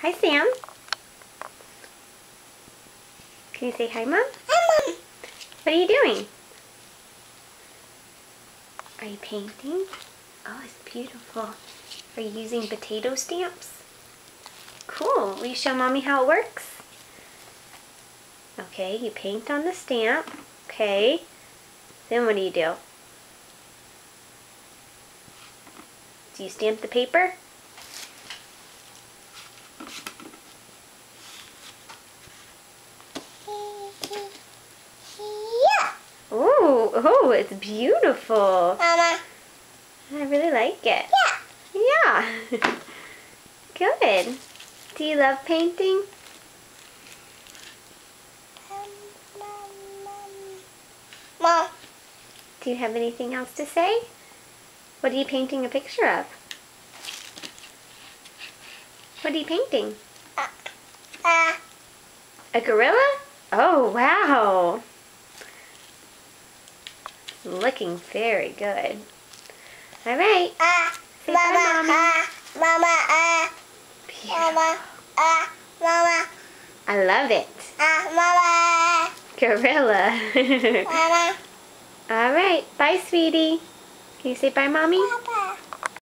Hi, Sam. Can you say hi, Mom? Hi, Mom. What are you doing? Are you painting? Oh, it's beautiful. Are you using potato stamps? Cool. Will you show Mommy how it works? Okay, you paint on the stamp. Okay. Then what do? Do you stamp the paper? Yeah. Oh, it's beautiful. Mama. I really like it. Yeah. Yeah. Good. Do you love painting? Mom. Do you have anything else to say? What are you painting a picture of? What are you painting? A gorilla? Oh, wow. Looking very good. All right. Say bye, Mommy. Mama. Beautiful. Mama. Mama. I love it. Mama. Gorilla. Mama. All right. Bye, sweetie. Can you say bye, Mommy? Bye.